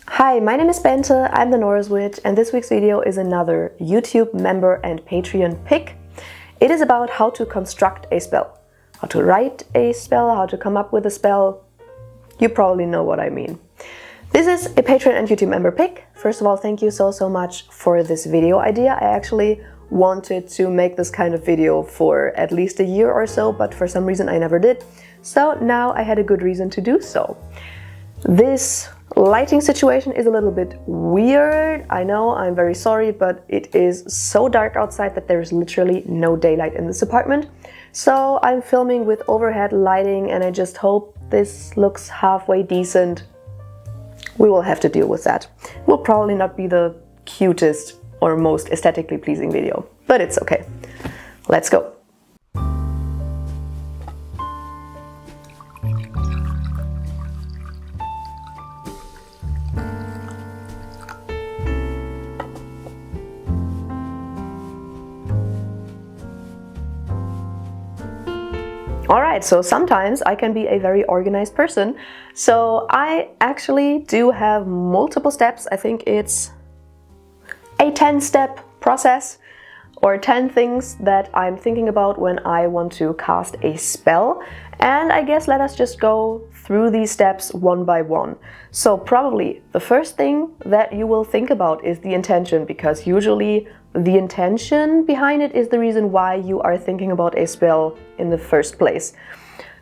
Hi, my name is Bente, I'm the Norse Witch, and this week's video is another YouTube member and Patreon pick. It is about how to construct a spell, how to write a spell, how to come up with a spell. You probably know what I mean. This is a Patreon and YouTube member pick. First of all, thank you so much for this video idea. I actually wanted to make this kind of video for at least a year or so, but for some reason I never did. So now I had a good reason to do so. This lighting situation is a little bit weird. I know, I'm very sorry, but it is so dark outside that there is literally no daylight in this apartment. So I'm filming with overhead lighting and I just hope this looks halfway decent. We will have to deal with that. It will probably not be the cutest or most aesthetically pleasing video, but it's okay. Let's go. Alright, so sometimes I can be a very organized person, so I actually do have multiple steps. I think it's a 10-step process or 10 things that I'm thinking about when I want to cast a spell, and I guess let us just go through these steps one by one. So probably the first thing that you will think about is the intention, because usually the intention behind it is the reason why you are thinking about a spell in the first place.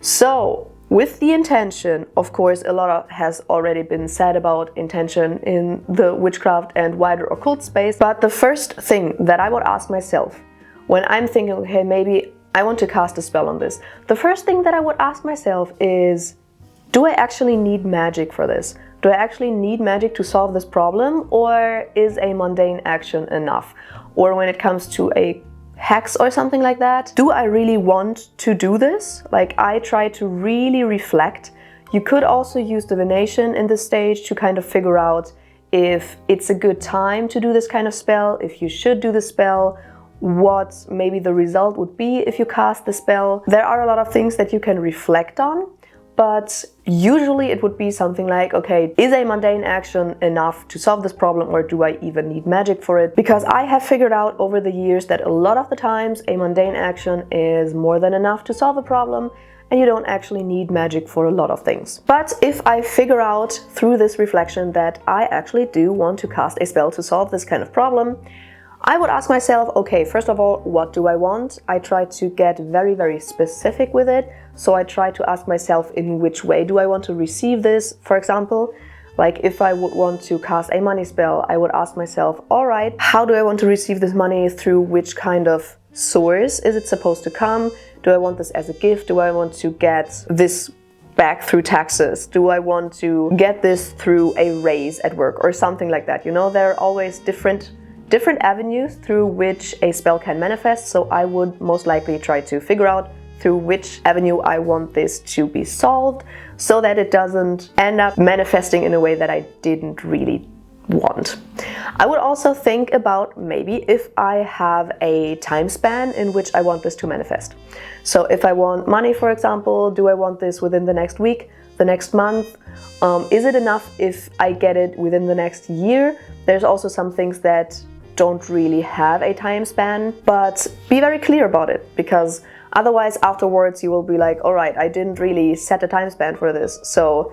So with the intention, of course, a lot has already been said about intention in the witchcraft and wider occult space, but the first thing that I would ask myself when I'm thinking, okay, maybe I want to cast a spell on this, the first thing that I would ask myself is, do I actually need magic for this? Do I actually need magic to solve this problem, or is a mundane action enough? Or when it comes to a hex or something like that, do I really want to do this? Like, I try to really reflect. You could also use divination in this stage to kind of figure out if it's a good time to do this kind of spell, if you should do the spell, what maybe the result would be if you cast the spell. There are a lot of things that you can reflect on, but usually it would be something like, okay, is a mundane action enough to solve this problem, or do I even need magic for it? Because I have figured out over the years that a lot of the times a mundane action is more than enough to solve a problem, and you don't actually need magic for a lot of things. But if I figure out through this reflection that I actually do want to cast a spell to solve this kind of problem, I would ask myself, okay, first of all, what do I want? I try to get very specific with it. So I try to ask myself, in which way do I want to receive this? For example, like if I would want to cast a money spell, I would ask myself, all right, how do I want to receive this money? Through which kind of source is it supposed to come? Do I want this as a gift? Do I want to get this back through taxes? Do I want to get this through a raise at work or something like that? You know, there are always different avenues through which a spell can manifest, so I would most likely try to figure out through which avenue I want this to be solved, so that it doesn't end up manifesting in a way that I didn't really want. I would also think about maybe if I have a time span in which I want this to manifest. So if I want money, for example, do I want this within the next week, the next month? Is it enough if I get it within the next year? There's also some things that don't really have a time span, but be very clear about it, because otherwise afterwards you will be like, all right, I didn't really set a time span for this, so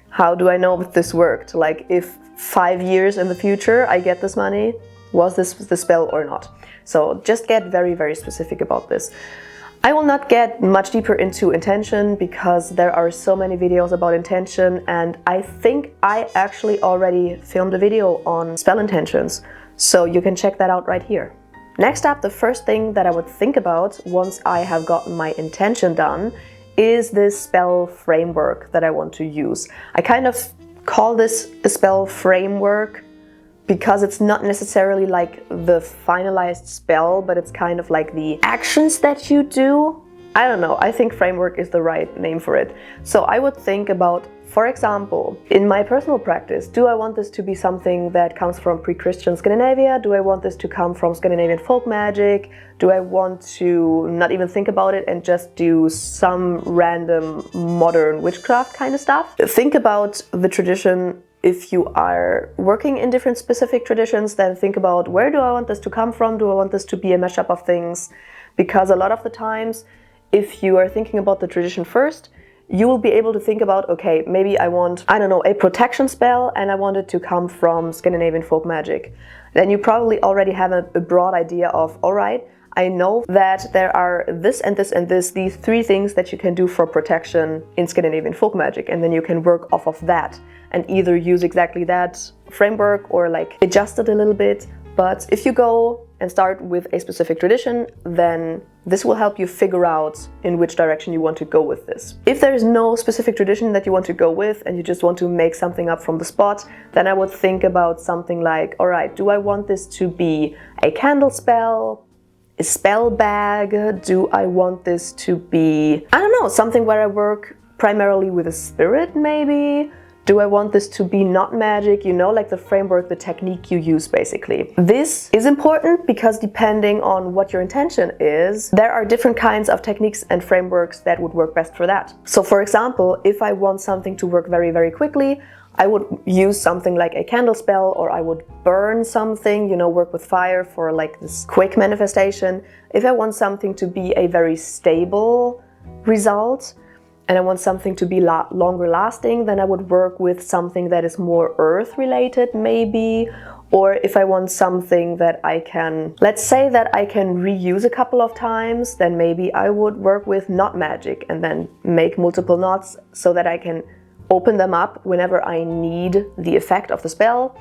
how do I know if this worked? Like, if 5 years in the future I get this money, was this the spell or not? So just get very specific about this. I will not get much deeper into intention because there are so many videos about intention, and I think I actually already filmed a video on spell intentions, so you can check that out right here. Next up, the first thing that I would think about once I have gotten my intention done is this spell framework that I want to use. I kind of call this a spell framework because it's not necessarily like the finalized spell, but it's kind of like the actions that you do. I don't know, I think framework is the right name for it. So I would think about, for example, in my personal practice, do I want this to be something that comes from pre-Christian Scandinavia? Do I want this to come from Scandinavian folk magic? Do I want to not even think about it and just do some random modern witchcraft kind of stuff? Think about the tradition if you are working in different specific traditions, then think about, where do I want this to come from? Do I want this to be a mashup of things? Because a lot of the times, if you are thinking about the tradition first, you will be able to think about, okay, maybe I want, I don't know, a protection spell and I want it to come from Scandinavian folk magic. Then you probably already have a broad idea of, all right, I know that there are this and this and this, these three things that you can do for protection in Scandinavian folk magic, and then you can work off of that and either use exactly that framework or like adjust it a little bit. But if you go and start with a specific tradition, then this will help you figure out in which direction you want to go with this. If there is no specific tradition that you want to go with and you just want to make something up from the spot, then I would think about something like, all right, do I want this to be a candle spell, a spell bag? Do I want this to be, I don't know, something where I work primarily with a spirit maybe? Do I want this to be not magic? You know, like the framework, the technique you use basically. This is important because depending on what your intention is, there are different kinds of techniques and frameworks that would work best for that. So for example, if I want something to work very, very quickly, I would use something like a candle spell, or I would burn something, you know, work with fire for like this quick manifestation. If I want something to be a very stable result, and I want something to be longer lasting, then I would work with something that is more earth related maybe. Or if I want something that I can, let's say that I can reuse a couple of times, then maybe I would work with knot magic and then make multiple knots so that I can open them up whenever I need the effect of the spell.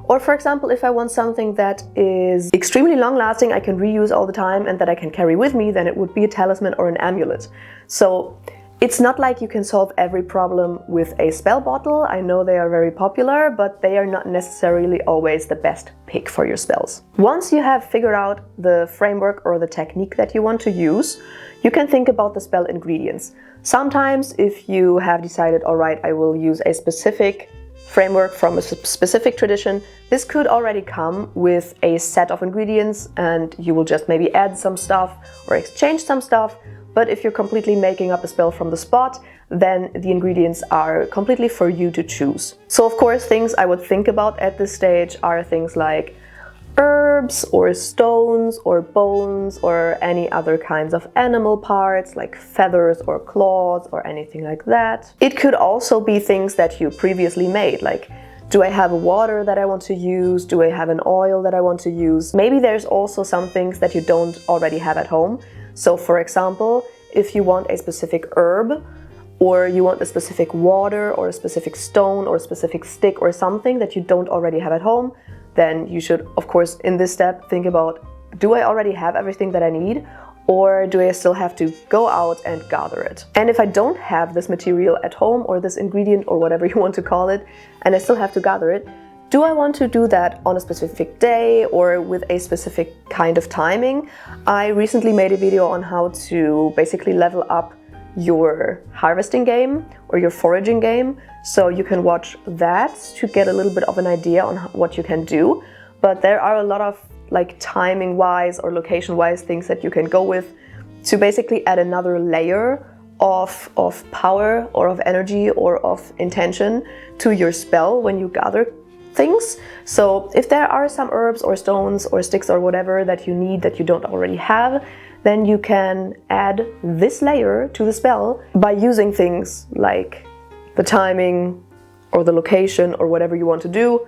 Or for example, if I want something that is extremely long lasting, I can reuse all the time and that I can carry with me, then it would be a talisman or an amulet. So it's not like you can solve every problem with a spell bottle. I know they are very popular, but they are not necessarily always the best pick for your spells. Once you have figured out the framework or the technique that you want to use, you can think about the spell ingredients. Sometimes if you have decided, all right, I will use a specific framework from a specific tradition, this could already come with a set of ingredients and you will just maybe add some stuff or exchange some stuff. But if you're completely making up a spell from the spot, then the ingredients are completely for you to choose. So of course, things I would think about at this stage are things like herbs or stones or bones or any other kinds of animal parts like feathers or claws or anything like that. It could also be things that you previously made, like, do I have a water that I want to use? Do I have an oil that I want to use? Maybe there's also some things that you don't already have at home. So for example, if you want a specific herb, or you want a specific water or a specific stone or a specific stick or something that you don't already have at home, then you should, of course, in this step, think about, do I already have everything that I need? Or do I still have to go out and gather it? And if I don't have this material at home or this ingredient or whatever you want to call it, and I still have to gather it, do I want to do that on a specific day or with a specific kind of timing? I recently made a video on how to basically level up your harvesting game or your foraging game. So you can watch that to get a little bit of an idea on what you can do. But there are a lot of like timing wise or location wise things that you can go with to basically add another layer of power or of energy or of intention to your spell when you gather things. So if there are some herbs or stones or sticks or whatever that you need that you don't already have, then you can add this layer to the spell by using things like the timing or the location or whatever you want to do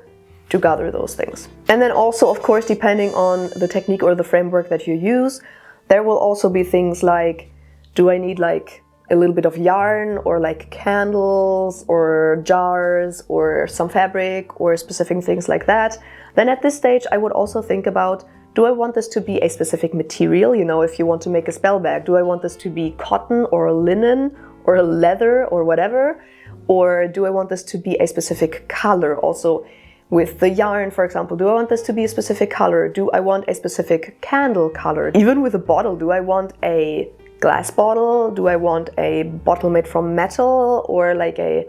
to gather those things. And then also, of course, depending on the technique or the framework that you use, there will also be things like, do I need like a little bit of yarn or like candles or jars or some fabric or specific things like that? Then at this stage, I would also think about, do I want this to be a specific material? You know, if you want to make a spell bag, do I want this to be cotton or linen or leather or whatever? Or do I want this to be a specific color? Also with the yarn, for example, do I want this to be a specific color? Do I want a specific candle color? Even with a bottle, do I want a glass bottle? Do I want a bottle made from metal or like a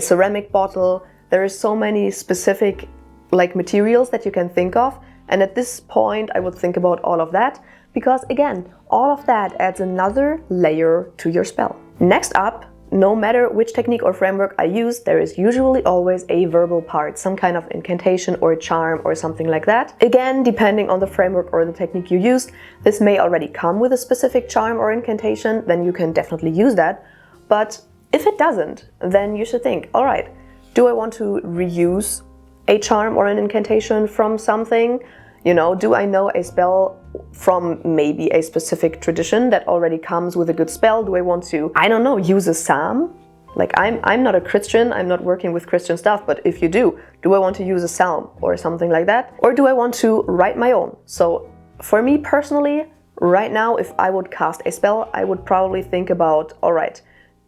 ceramic bottle? There are so many specific like materials that you can think of. And at this point, I would think about all of that because again, all of that adds another layer to your spell. Next up, no matter which technique or framework I use, there is usually always a verbal part, some kind of incantation or charm or something like that. Again, depending on the framework or the technique you used, this may already come with a specific charm or incantation, then you can definitely use that. But if it doesn't, then you should think, all right, do I want to reuse a charm or an incantation from something? You know, do I know a spell from maybe a specific tradition that already comes with a good spell? Do I want to, I don't know, use a psalm? Like I'm not a Christian, I'm not working with Christian stuff, but if you do I want to use a psalm or something like that? Or do I want to write my own? So for me personally, right now, if I would cast a spell, I would probably think about, all right,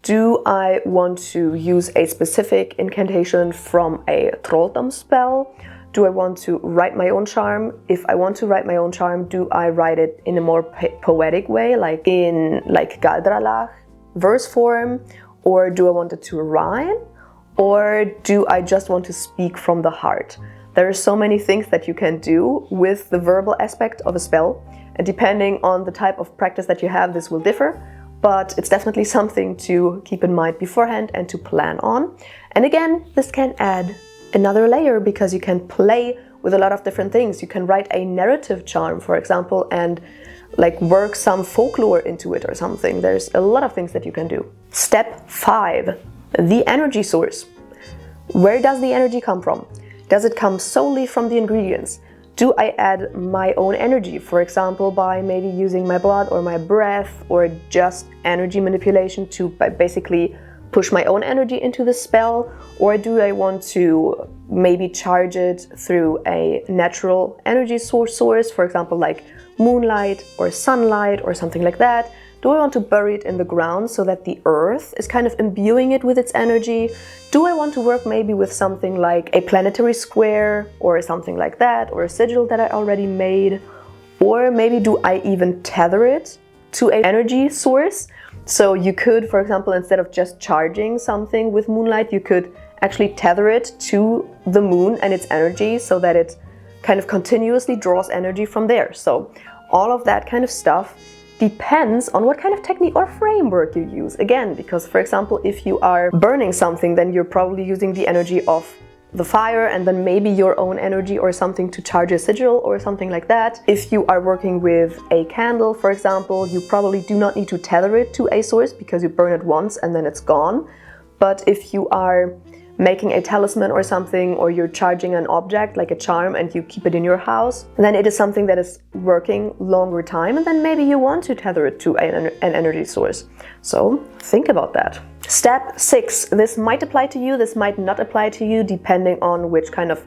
do I want to use a specific incantation from a trolldom spell? Do I want to write my own charm? If I want to write my own charm, do I write it in a more poetic way, like in Galdralach verse form? Or do I want it to rhyme? Or do I just want to speak from the heart? There are so many things that you can do with the verbal aspect of a spell. And depending on the type of practice that you have, this will differ. But it's definitely something to keep in mind beforehand and to plan on. And again, this can add another layer because you can play with a lot of different things. You can write a narrative charm, for example, and like work some folklore into it or something. There's a lot of things that you can do. Step 5, the energy source. Where does the energy come from? Does it come solely from the ingredients? Do I add my own energy, for example, by maybe using my blood or my breath or just energy manipulation to basically push my own energy into the spell? Or do I want to maybe charge it through a natural energy source, for example, like moonlight or sunlight or something like that? Do I want to bury it in the ground so that the earth is kind of imbuing it with its energy? Do I want to work maybe with something like a planetary square or something like that, or a sigil that I already made? Or maybe do I even tether it to an energy source? So you could, for example, instead of just charging something with moonlight, you could actually tether it to the moon and its energy so that it kind of continuously draws energy from there. So all of that kind of stuff depends on what kind of technique or framework you use. Again, because for example, if you are burning something, then you're probably using the energy of the fire and then maybe your own energy or something to charge a sigil or something like that. If you are working with a candle, for example, you probably do not need to tether it to a source because you burn it once and then it's gone. But if you are making a talisman or something, or you're charging an object like a charm and you keep it in your house, then it is something that is working longer time, and then maybe you want to tether it to an energy source. So think about that. Step 6. This might apply to you, this might not apply to you, depending on which kind of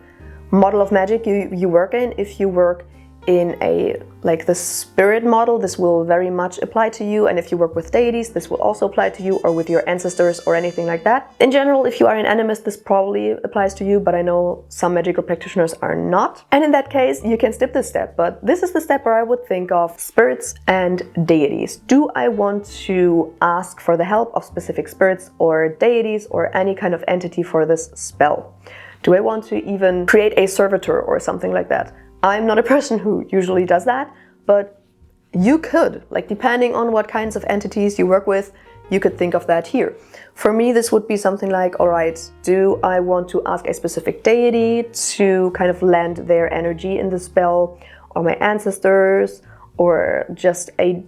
model of magic you work in. If you work in the spirit model, this will very much apply to you, and if you work with deities, this will also apply to you, or with your ancestors or anything like that. In general, if you are an animist, this probably applies to you, but I know some magical practitioners are not. And in that case, you can skip this step, but this is the step where I would think of spirits and deities. Do I want to ask for the help of specific spirits or deities or any kind of entity for this spell? Do I want to even create a servitor or something like that? I'm not a person who usually does that, but you could, like depending on what kinds of entities you work with, you could think of that here. For me, this would be something like, all right, do I want to ask a specific deity to kind of lend their energy in the spell, or my ancestors, or just a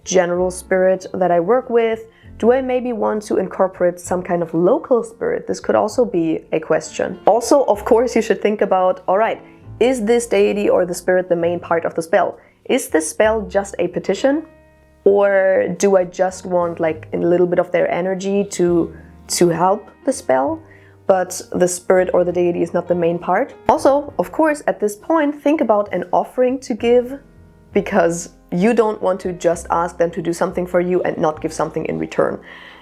general spirit that I work with? Do I maybe want to incorporate some kind of local spirit? This could also be a question. Also, of course, you should think about, all right, is this deity or the spirit the main part of the spell? Is this spell just a petition? Or do I just want like a little bit of their energy to help the spell, but the spirit or the deity is not the main part? Also, of course, at this point, think about an offering to give, because you don't want to just ask them to do something for you and not give something in return.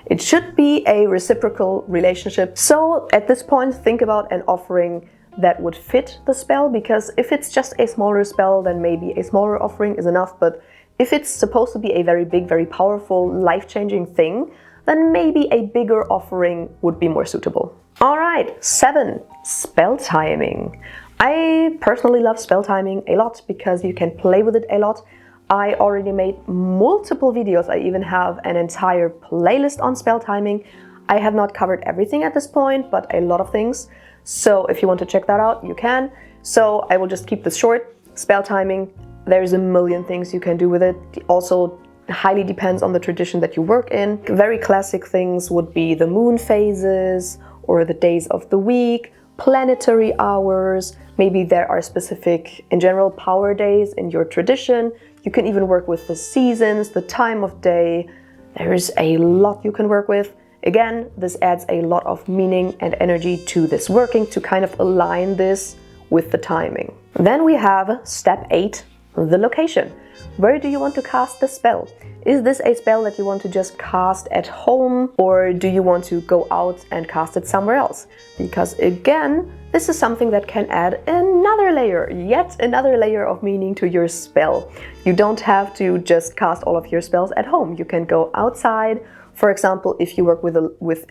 It should be a reciprocal relationship. So at this point, think about an offering that would fit the spell, because if it's just a smaller spell, then maybe a smaller offering is enough. But if it's supposed to be a very big, very powerful, life-changing thing, then maybe a bigger offering would be more suitable. All right, 7, spell timing. I personally love spell timing a lot because you can play with it a lot. I already made multiple videos. I even have an entire playlist on spell timing. I have not covered everything at this point, but a lot of things. So if you want to check that out, you can. So I will just keep this short. Spell timing, there's a million things you can do with it. Also highly depends on the tradition that you work in. Very classic things would be the moon phases or the days of the week, planetary hours. Maybe there are specific, in general, power days in your tradition. You can even work with the seasons, the time of day. There's a lot you can work with. Again, this adds a lot of meaning and energy to this working to kind of align this with the timing. Then we have step 8, the location. Where do you want to cast the spell? Is this a spell that you want to just cast at home, or do you want to go out and cast it somewhere else? Because again, this is something that can add another layer, yet another layer of meaning to your spell. You don't have to just cast all of your spells at home. You can go outside. For example, if you work with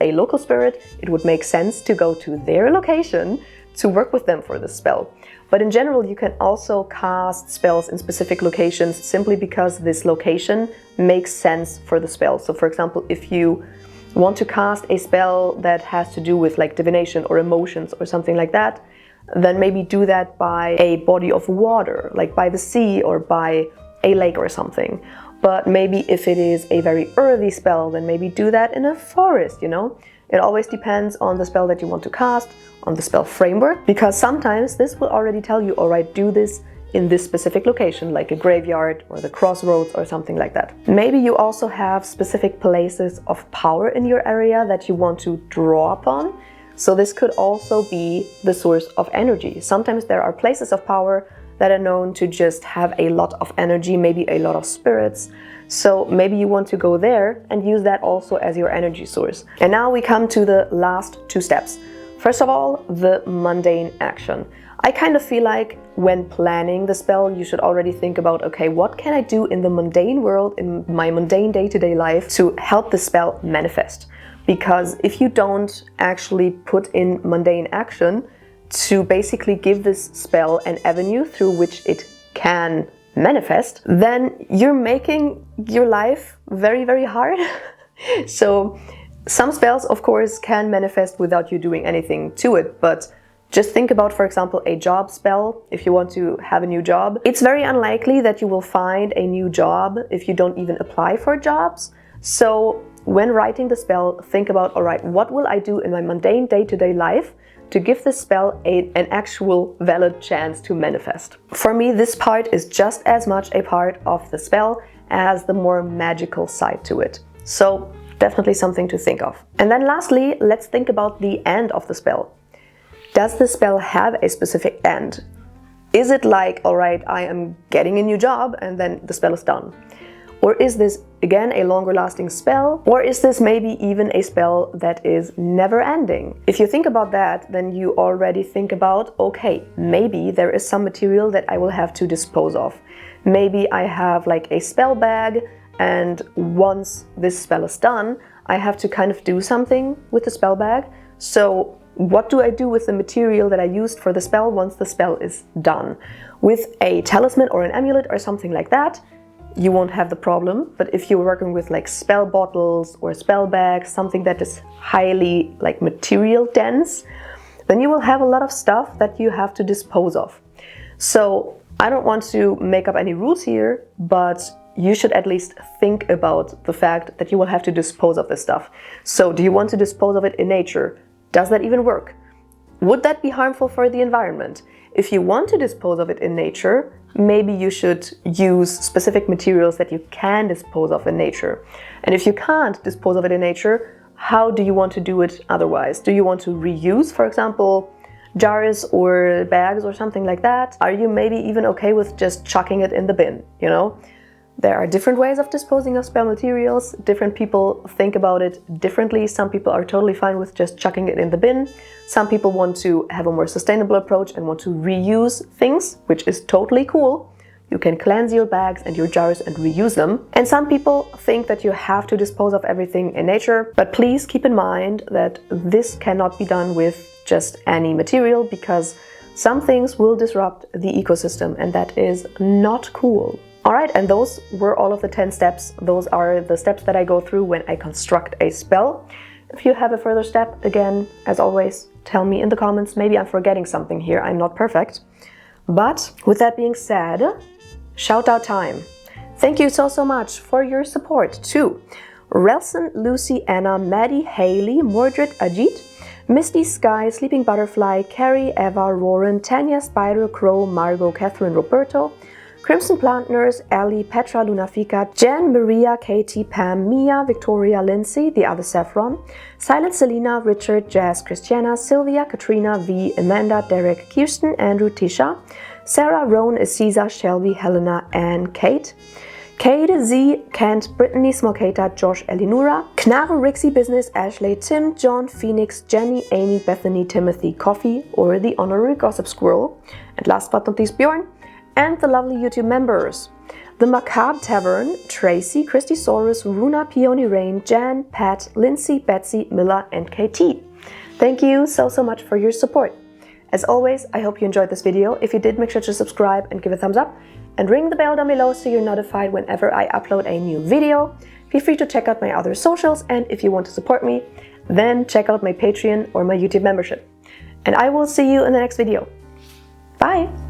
a local spirit, it would make sense to go to their location to work with them for the spell. But in general, you can also cast spells in specific locations simply because this location makes sense for the spell. So for example, if you want to cast a spell that has to do with like divination or emotions or something like that, then maybe do that by a body of water, like by the sea or by a lake or something. But maybe if it is a very earthy spell, then maybe do that in a forest, you know? It always depends on the spell that you want to cast, on the spell framework, because sometimes this will already tell you, all right, do this in this specific location, like a graveyard or the crossroads or something like that. Maybe you also have specific places of power in your area that you want to draw upon. So this could also be the source of energy. Sometimes there are places of power that are known to just have a lot of energy, maybe a lot of spirits. So maybe you want to go there and use that also as your energy source. And now we come to the last 2 steps. First of all, the mundane action. I kind of feel like when planning the spell, you should already think about, okay, what can I do in the mundane world, in my mundane day-to-day life to help the spell manifest? Because if you don't actually put in mundane action to basically give this spell an avenue through which it can manifest, then you're making your life very, very hard. So some spells, of course, can manifest without you doing anything to it, but just think about, for example, a job spell. If you want to have a new job, it's very unlikely that you will find a new job if you don't even apply for jobs. So when writing the spell, think about, all right, what will I do in my mundane day-to-day life to give this spell an actual valid chance to manifest? For me, this part is just as much a part of the spell as the more magical side to it. So definitely something to think of. And then lastly, let's think about the end of the spell. Does the spell have a specific end? Is it like, all right, I am getting a new job and then the spell is done? Or is this, again, a longer lasting spell? Or is this maybe even a spell that is never ending? If you think about that, then you already think about, okay, maybe there is some material that I will have to dispose of. Maybe I have like a spell bag, and once this spell is done, I have to kind of do something with the spell bag. So what do I do with the material that I used for the spell once the spell is done? With a talisman or an amulet or something like that, you won't have the problem. But if you're working with like spell bottles or spell bags, something that is highly like material dense, then you will have a lot of stuff that you have to dispose of. So I don't want to make up any rules here, but you should at least think about the fact that you will have to dispose of this stuff. So do you want to dispose of it in nature? Does that even work? Would that be harmful for the environment? If you want to dispose of it in nature, maybe you should use specific materials that you can dispose of in nature. And if you can't dispose of it in nature, how do you want to do it otherwise? Do you want to reuse, for example, jars or bags or something like that? Are you maybe even okay with just chucking it in the bin, you know? There are different ways of disposing of spell materials. Different people think about it differently. Some people are totally fine with just chucking it in the bin. Some people want to have a more sustainable approach and want to reuse things, which is totally cool. You can cleanse your bags and your jars and reuse them. And some people think that you have to dispose of everything in nature. But please keep in mind that this cannot be done with just any material, because some things will disrupt the ecosystem, and that is not cool. Alright, and those were all of the 10 steps. Those are the steps that I go through when I construct a spell. If you have a further step, again, as always, tell me in the comments. Maybe I'm forgetting something here. I'm not perfect. But with that being said, shout out time. Thank you so much for your support to Relson, Lucy, Anna, Maddie, Haley, Mordred, Ajit, Misty, Sky, Sleeping Butterfly, Carrie, Eva, Roran, Tanya, Spider, Crow, Margot, Catherine, Roberto, Crimson Plant Nurse, Ellie, Petra, Lunafika, Jen, Maria, Katie, Pam, Mia, Victoria, Lindsay, the other Saffron, Silent Selena, Richard, Jazz, Christiana, Sylvia, Katrina, V, Amanda, Derek, Kirsten, Andrew, Tisha, Sarah, Roan, Aziza, Shelby, Helena, and Kate, Kate, Z, Kent, Brittany, Smokata, Josh, Elinura, Knarre, Rixie, Business, Ashley, Tim, John, Phoenix, Jenny, Amy, Bethany, Timothy, Coffee, or the Honorary Gossip Squirrel, and last but not least Bjorn, and the lovely YouTube members, The Macabre Tavern, Tracy, Christy Saurus, Runa, Peony Rain, Jan, Pat, Lindsay, Betsy, Milla, and KT. Thank you so much for your support. As always, I hope you enjoyed this video. If you did, make sure to subscribe and give a thumbs up, and ring the bell down below so you're notified whenever I upload a new video. Feel free to check out my other socials, and if you want to support me, then check out my Patreon or my YouTube membership. And I will see you in the next video. Bye!